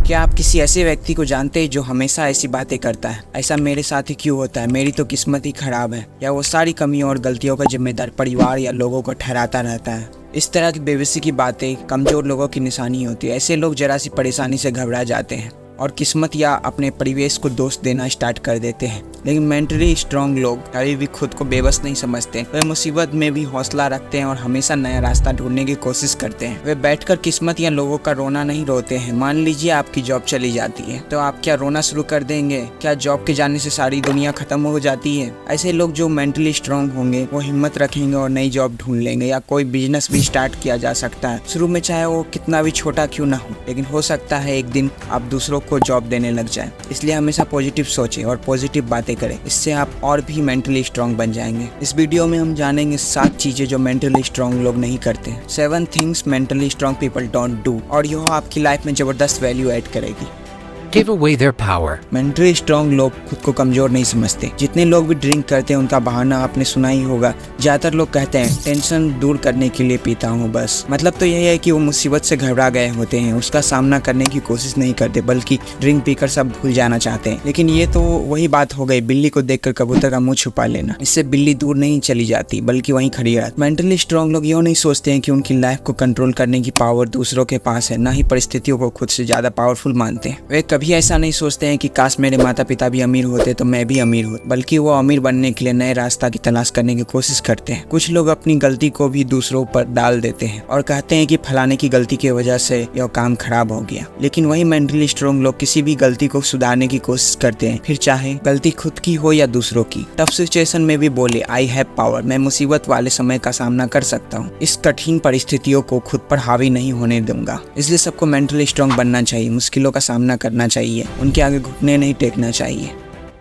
क्या आप किसी ऐसे व्यक्ति को जानते हैं जो हमेशा ऐसी बातें करता है, ऐसा मेरे साथ ही क्यों होता है, मेरी तो किस्मत ही खराब है, या वो सारी कमियों और गलतियों का जिम्मेदार परिवार या लोगों को ठहराता रहता है। इस तरह की बेबसी की बातें कमजोर लोगों की निशानी होती है। ऐसे लोग जरा सी परेशानी से घबरा जाते हैं और किस्मत या अपने परिवेश को दोष देना स्टार्ट कर देते हैं। लेकिन मेंटली स्ट्रांग लोग कभी भी खुद को बेबस नहीं समझते। वे मुसीबत में भी हौसला रखते हैं और हमेशा नया रास्ता ढूंढने की कोशिश करते हैं। वे बैठकर किस्मत या लोगों का रोना नहीं रोते हैं। मान लीजिए आपकी जॉब चली जाती है तो आप क्या रोना शुरू कर देंगे? क्या जॉब के जाने से सारी दुनिया खत्म हो जाती है? ऐसे लोग जो मेंटली स्ट्रांग होंगे वो हिम्मत रखेंगे और नई जॉब ढूंढ लेंगे, या कोई बिजनेस भी स्टार्ट किया जा सकता है। शुरू में चाहे वो कितना भी छोटा क्यों ना हो, लेकिन हो सकता है एक दिन आप दूसरों को जॉब देने लग जाए। इसलिए हमेशा पॉजिटिव सोचें और पॉजिटिव बातें करें। इससे आप और भी मेंटली स्ट्रांग बन जाएंगे। इस वीडियो में हम जानेंगे 7 चीजें जो मेंटली स्ट्रांग लोग नहीं करते। 7 things mentally strong people don't do, और यह आपकी लाइफ में जबरदस्त वैल्यू ऐड करेगी। Give away their power. Mentally strong लोग खुद को कमजोर नहीं समझते। जितने लोग भी ड्रिंक करते हैं उनका बहाना आपने सुना ही होगा। ज्यादातर लोग कहते हैं टेंशन दूर करने के लिए पीता हूँ बस। मतलब तो यही है कि वो मुसीबत से घबरा गए होते हैं, उसका सामना करने की कोशिश नहीं करते, बल्कि ड्रिंक पीकर सब भूल जाना चाहते हैं। लेकिन ये तो वही बात हो गई, बिल्ली को देखकर कबूतर का मुंह छुपा लेना। इससे बिल्ली दूर नहीं चली जाती बल्कि वहीं खड़ी रहती। मेंटली स्ट्रांग लोग यूँ नहीं सोचते हैं कि उनकी लाइफ को कंट्रोल करने की पावर दूसरों के पास है, ना ही परिस्थितियों को खुद से ज्यादा पावरफुल मानते हैं। वे कभी ऐसा नहीं सोचते हैं कि काश मेरे माता पिता भी अमीर होते तो मैं भी अमीर होता, बल्कि वो अमीर बनने के लिए नए रास्ता की तलाश करने की कोशिश करते हैं। कुछ लोग अपनी गलती को भी दूसरों पर डाल देते हैं और कहते हैं कि फलाने की गलती की वजह से यह काम खराब हो गया। लेकिन वही मेंटली स्ट्रांग लोग किसी भी गलती को सुधारने की कोशिश करते हैं, फिर चाहे गलती खुद की हो या दूसरों की। टफ सिचुएशन में भी बोले आई हैव पावर, मैं मुसीबत वाले समय का सामना कर सकता हूँ, इस कठिन परिस्थितियों को खुद पर हावी नहीं होने दूंगा। इसलिए सबको मेंटली स्ट्रांग बनना चाहिए, मुश्किलों का सामना करना चाहिए, उनके आगे घुटने नहीं टेकना चाहिए।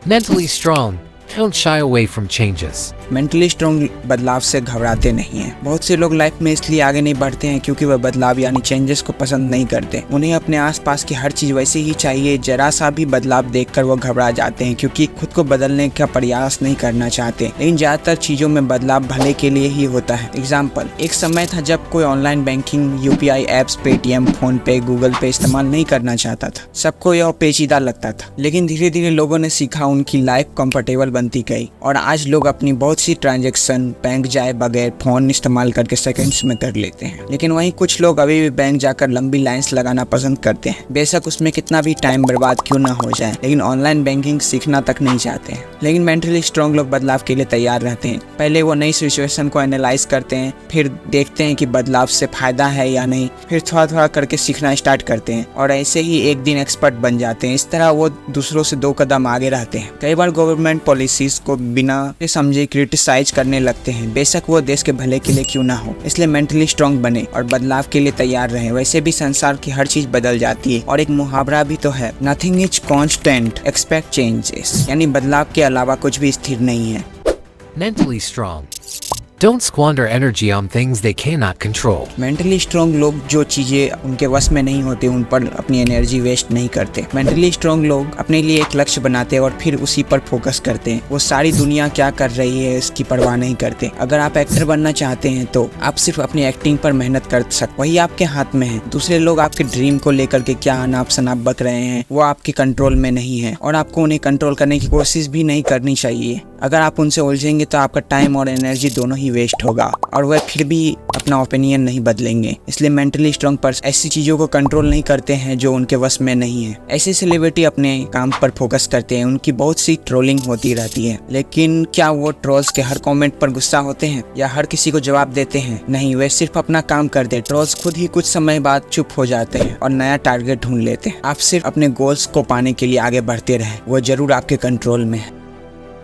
Mentally strong. Don't shy away from changes. Mentally strong बदलाव से घबराते नहीं हैं। बहुत से लोग लाइफ में इसलिए आगे नहीं बढ़ते हैं क्योंकि वह बदलाव यानी चेंजेस को पसंद नहीं करते। उन्हें अपने आसपास की हर चीज वैसे ही चाहिए। जरा सा भी बदलाव देखकर वो घबरा जाते हैं क्योंकि खुद को बदलने का प्रयास नहीं करना चाहते। लेकिन ज्यादातर चीजों में बदलाव भले के लिए ही होता है। एग्जाम्पल, एक समय था जब कोई online banking, UPI apps, Paytm, phone पे, गूगल पे इस्तेमाल नहीं करना चाहता था। सबको यह पेचीदा लगता था। लेकिन धीरे धीरे लोगों ने सीखा, उनकी लाइफ कंफर्टेबल बनती गई और आज लोग अपनी बहुत सी ट्रांजैक्शन बैंक जाए बगैर फोन इस्तेमाल करके सेकंड्स में कर लेते हैं। लेकिन वहीं कुछ लोग अभी भी बैंक जाकर लंबी लाइंस लगाना पसंद करते हैं, बेशक उसमें कितना भी टाइम बर्बाद क्यों ना हो जाए। लेकिन ऑनलाइन बैंकिंग सीखना तक नहीं चाहते हैं। लेकिन मेंटली स्ट्रांग लोग बदलाव के लिए तैयार रहते हैं। पहले वो नई सिचुएशन को एनालाइज करते हैं, फिर देखते हैं कि बदलाव से फायदा है या नहीं, फिर थोड़ा थोड़ा करके सीखना स्टार्ट करते हैं और ऐसे ही एक दिन एक्सपर्ट बन जाते हैं। इस तरह वो दूसरों से 2 कदम आगे रहते हैं। कई बार गवर्नमेंट पॉलिसीज को बिना समझे क्रिटिसाइज करने लगते हैं, बेशक वो देश के भले के लिए क्यों ना हो। इसलिए मेंटली स्ट्रांग बने और बदलाव के लिए तैयार रहें। वैसे भी संसार की हर चीज बदल जाती है और एक मुहावरा भी तो है, nothing is constant expect changes, यानी बदलाव के अलावा कुछ भी स्थिर नहीं है। Mentally strong. Don't squander energy on things they cannot control. Mentally strong लोग जो चीजें उनके वश में नहीं होती उन पर अपनी एनर्जी वेस्ट नहीं करते। मेंटली स्ट्रांग लोग अपने लिए एक लक्ष्य बनाते हैं और फिर उसी पर फोकस करते हैं। वो सारी दुनिया क्या कर रही है इसकी परवाह नहीं करते। अगर आप एक्टर बनना चाहते हैं तो आप सिर्फ अपनी एक्टिंग पर मेहनत कर सकते, वही आपके हाथ में है। दूसरे लोग आपके ड्रीम को लेकर के क्या अनाप शनाप बक रहे हैं वो आपके कंट्रोल में नहीं है और आपको उन्हें कंट्रोल करने की कोशिश भी नहीं करनी चाहिए। अगर आप उनसे उलझेंगे तो आपका टाइम और एनर्जी दोनों ही वेस्ट होगा और वह फिर भी अपना ओपिनियन नहीं बदलेंगे। इसलिए मेंटली स्ट्रांग पर्सन ऐसी चीजों को कंट्रोल नहीं करते हैं जो उनके वश में नहीं है। ऐसे सेलिब्रिटी अपने काम पर फोकस करते हैं। उनकी बहुत सी ट्रोलिंग होती रहती है, लेकिन क्या वो ट्रोल्स के हर कमेंट पर गुस्सा होते हैं या हर किसी को जवाब देते हैं? नहीं, वे सिर्फ अपना काम करते हैं। ट्रोल्स खुद ही कुछ समय बाद चुप हो जाते हैं और नया टारगेट ढूंढ लेते हैं। आप सिर्फ अपने गोल्स को पाने के लिए आगे बढ़ते रहें, वो जरूर आपके कंट्रोल में है।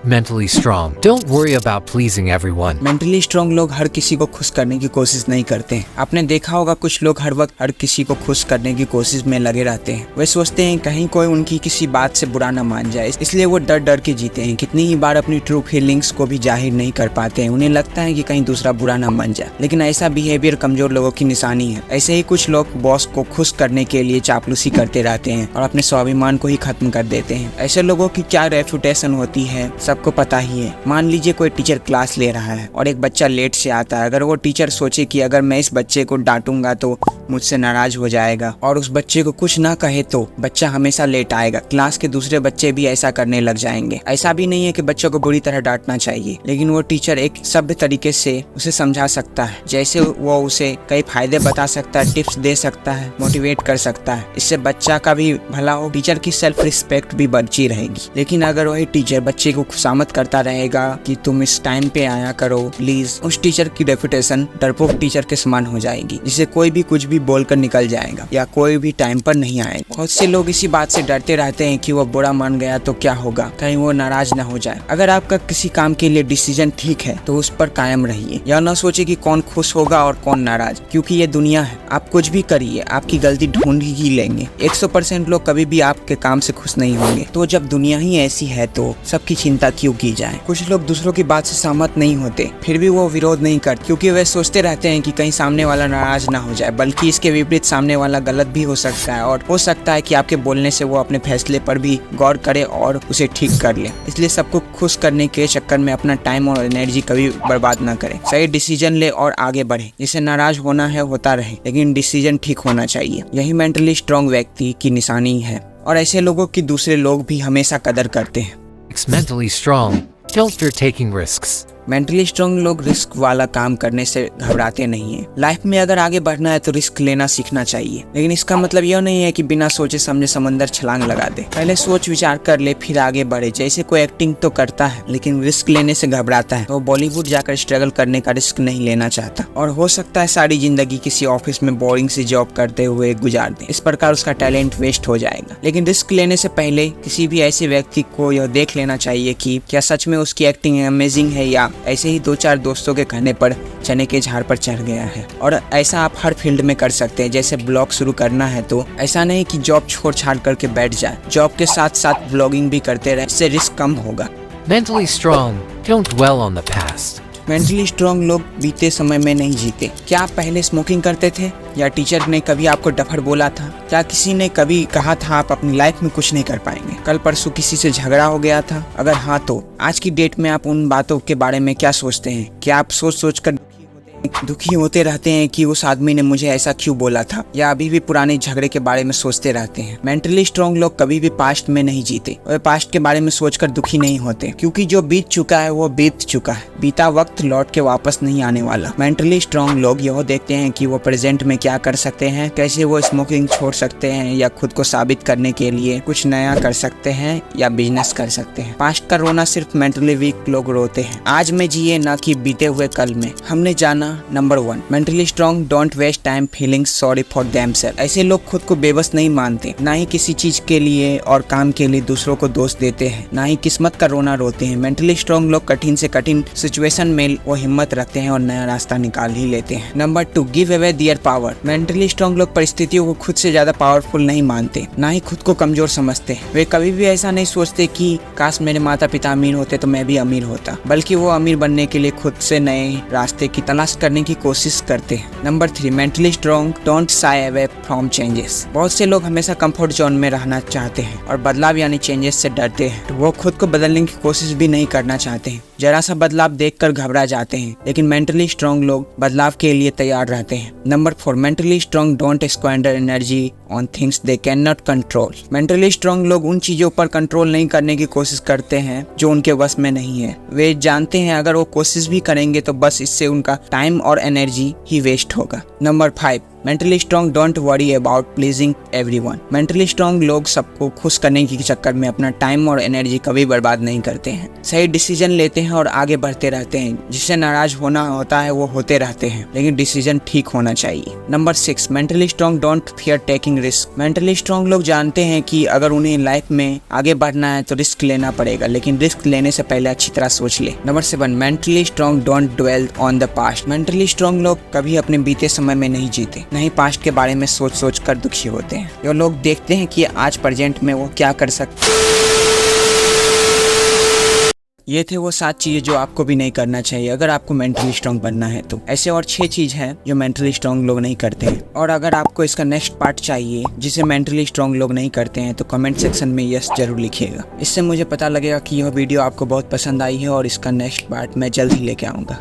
Mentally strong. Don't worry about pleasing everyone. Mentally strong लोग हर किसी को खुश करने की कोशिश नहीं करते हैं। आपने देखा होगा कुछ लोग हर वक्त हर किसी को खुश करने की कोशिश में लगे रहते हैं। वे सोचते हैं कहीं कोई उनकी किसी बात से बुरा ना मान जाए, इसलिए वो डर डर के जीते हैं। कितनी ही बार अपनी ट्रू फीलिंग्स को भी जाहिर नहीं कर पाते हैं। उन्हें लगता है कि कहीं दूसरा बुरा ना मान जाए, लेकिन ऐसा बिहेवियर कमजोर लोगों की निशानी है। ऐसे ही कुछ लोग बॉस को खुश करने के लिए चापलूसी करते रहते हैं और अपने स्वाभिमान को ही खत्म कर देते हैं। ऐसे लोगों की क्या रेपुटेशन होती है सबको पता ही है। मान लीजिए कोई टीचर क्लास ले रहा है और एक बच्चा लेट से आता है। अगर वो टीचर सोचे कि अगर मैं इस बच्चे को डांटूंगा तो मुझसे नाराज हो जाएगा और उस बच्चे को कुछ ना कहे तो बच्चा हमेशा लेट आएगा, क्लास के दूसरे बच्चे भी ऐसा करने लग जाएंगे। ऐसा भी नहीं है कि बच्चों को बुरी तरह डांटना चाहिए, लेकिन वो टीचर एक सभ्य तरीके से उसे समझा सकता है। जैसे वो उसे कई फायदे बता सकता है, टिप्स दे सकता है, मोटिवेट कर सकता है। इससे बच्चा का भी भला हो, टीचर की सेल्फ रिस्पेक्ट भी बची रहेगी। लेकिन अगर वही टीचर बच्चे को खुशामद करता रहेगा कि तुम इस टाइम पे आया करो प्लीज, उस टीचर की रेपुटेशन डरपोक टीचर के समान हो जाएगी, जिसे कोई भी कुछ भी बोलकर निकल जाएगा या कोई भी टाइम पर नहीं आएगा। बहुत से लोग इसी बात से डरते रहते हैं कि वो बुरा मान गया तो क्या होगा, कहीं वो नाराज ना हो जाए। अगर आपका किसी काम के लिए डिसीजन ठीक है तो उस पर कायम रहिए, या न सोचे कि कौन खुश होगा और कौन नाराज, क्योंकि ये दुनिया है। आप कुछ भी करिए, आपकी गलती ढूंढ ही लेंगे। 100% लोग कभी भी आपके काम से खुश नहीं होंगे। तो जब दुनिया ही ऐसी है तो सबकी चिंता क्यों की जाए। कुछ लोग दूसरों की बात से सहमत नहीं होते, फिर भी वो विरोध नहीं करते, क्योंकि वे सोचते रहते हैं कि कहीं सामने वाला नाराज ना हो जाए। बल्कि इसके विपरीत सामने वाला गलत भी हो सकता है और हो सकता है कि आपके बोलने से वो अपने फैसले पर भी गौर करे और उसे ठीक कर ले। इसलिए सबको खुश करने के चक्कर में अपना टाइम और एनर्जी कभी बर्बाद ना करें। सही डिसीजन ले और आगे बढ़े। जिसे नाराज होना है होता रहे, लेकिन डिसीजन ठीक होना चाहिए। यही मेंटली स्ट्रांग व्यक्ति की निशानी है और ऐसे लोगों की दूसरे लोग भी हमेशा कदर करते हैं। Mentally strong. Don't fear taking risks. Mentally strong लोग रिस्क वाला काम करने से घबराते नहीं हैं। लाइफ में अगर आगे बढ़ना है तो रिस्क लेना सीखना चाहिए, लेकिन इसका मतलब यह नहीं है कि बिना सोचे समझे समंदर छलांग लगा दे। पहले सोच विचार कर ले फिर आगे बढ़े। जैसे कोई एक्टिंग तो करता है लेकिन रिस्क लेने से घबराता है, तो बॉलीवुड जाकर स्ट्रगल करने का रिस्क नहीं लेना चाहता और हो सकता है सारी जिंदगी किसी ऑफिस में बोरिंग सी जॉब करते हुए गुजार दे। इस प्रकार उसका टैलेंट वेस्ट हो जाएगा। लेकिन रिस्क लेने से पहले किसी भी ऐसे व्यक्ति को यह देख लेना चाहिए कि क्या सच में उसकी एक्टिंग अमेजिंग है या ऐसे ही 2-4 दोस्तों के कहने पर चने के झाड़ पर चढ़ गया है। और ऐसा आप हर फील्ड में कर सकते हैं। जैसे ब्लॉग शुरू करना है तो ऐसा नहीं कि जॉब छोड़ छाड़ करके बैठ जाए, जॉब के साथ साथ ब्लॉगिंग भी करते रहे, इससे रिस्क कम होगा। Mentally strong. Don't dwell on the past. Mentally strong लोग बीते समय में नहीं जीते। क्या आप पहले स्मोकिंग करते थे, या टीचर ने कभी आपको डफर बोला था, क्या किसी ने कभी कहा था आप अपनी लाइफ में कुछ नहीं कर पाएंगे, कल परसों किसी से झगड़ा हो गया था? अगर हाँ तो आज की डेट में आप उन बातों के बारे में क्या सोचते हैं? क्या आप सोच कर दुखी होते रहते हैं कि उस आदमी ने मुझे ऐसा क्यों बोला था, या अभी भी पुराने झगड़े के बारे में सोचते रहते हैं? मेंटली स्ट्रांग लोग कभी भी पास्ट में नहीं जीते। वे पास्ट के बारे में सोचकर दुखी नहीं होते, क्योंकि जो बीत चुका है वो बीत चुका है। बीता वक्त लौट के वापस नहीं आने वाला। मेंटली स्ट्रांग लोग यह देखते हैं कि वो प्रेजेंट में क्या कर सकते हैं, कैसे वो स्मोकिंग छोड़ सकते हैं या खुद को साबित करने के लिए कुछ नया कर सकते हैं या बिजनेस कर सकते हैं। पास्ट का रोना सिर्फ मेंटली वीक लोग रोते हैं। आज में जिए न कि बीते हुए कल में। हमने जाना number 1, mentally strong don't waste time feeling sorry for themselves. ऐसे लोग खुद को बेबस नहीं मानते, ना ही किसी चीज के लिए और काम के लिए दूसरों को दोष देते हैं, ना ही किस्मत का रोना रोते हैं। मेंटली स्ट्रांग लोग कठिन से कठिन सिचुएशन में वो हिम्मत रखते हैं और नया रास्ता निकाल ही लेते हैं। Number 2, give away their power. Mentally strong लोग परिस्थितियों को खुद से ज्यादा पावरफुल नहीं मानते, ना ही खुद को कमजोर समझते। वे कभी भी ऐसा नहीं सोचते कि काश मेरे माता पिता अमीर होते तो मैं भी अमीर होता, बल्कि वो अमीर बनने के लिए खुद से नए रास्ते की तलाश करने की कोशिश करते हैं। Number 3, mentally strong don't shy away from changes. बहुत से लोग हमेशा कंफर्ट जोन में रहना चाहते हैं और बदलाव यानी चेंजेस से डरते हैं। तो वो खुद को बदलने की कोशिश भी नहीं करना चाहते हैं। जरा सा बदलाव देखकर घबरा जाते हैं, लेकिन मेंटली स्ट्रांग लोग बदलाव के लिए तैयार रहते हैं। Number 4, mentally strong don't squander energy on things they can not control. Mentally strong लोग उन चीजों पर कंट्रोल नहीं करने की कोशिश करते हैं जो उनके वश में नहीं है। वे जानते हैं अगर वो कोशिश भी करेंगे तो बस इससे उनका टाइम और एनर्जी ही वेस्ट होगा। Number 5, mentally strong don't worry about pleasing everyone. Mentally strong लोग सबको खुश करने के चक्कर में अपना टाइम और एनर्जी कभी बर्बाद नहीं करते हैं। सही डिसीजन लेते हैं और आगे बढ़ते रहते हैं। जिससे नाराज होना होता है वो होते रहते हैं, लेकिन डिसीजन ठीक होना चाहिए। Number 6, mentally strong don't fear taking risk. Mentally strong लोग जानते हैं कि अगर उन्हें लाइफ में आगे बढ़ना है तो रिस्क लेना पड़ेगा, लेकिन रिस्क लेने से पहले अच्छी तरह सोच ले। Number 7, mentally strong don't dwell on the past. Mentally strong लोग कभी अपने बीते समय में नहीं जीते, नहीं पास्ट के बारे में सोच कर दुखी होते हैं। ये लोग देखते हैं कि आज प्रेजेंट में वो क्या कर सकते ये थे वो 7 चीज़ें जो आपको भी नहीं करना चाहिए अगर आपको मेंटली स्ट्रांग बनना है। तो ऐसे और 6 चीज़ हैं जो मेंटली स्ट्रांग लोग नहीं करते हैं। और अगर आपको इसका नेक्स्ट पार्ट चाहिए जिसे मेंटली स्ट्रांग लोग नहीं करते हैं तो कमेंट सेक्शन में यस जरूर लिखिएगा। इससे मुझे पता लगेगा कि यह वीडियो आपको बहुत पसंद आई है और इसका नेक्स्ट पार्ट मैं जल्द ही लेके आऊँगा।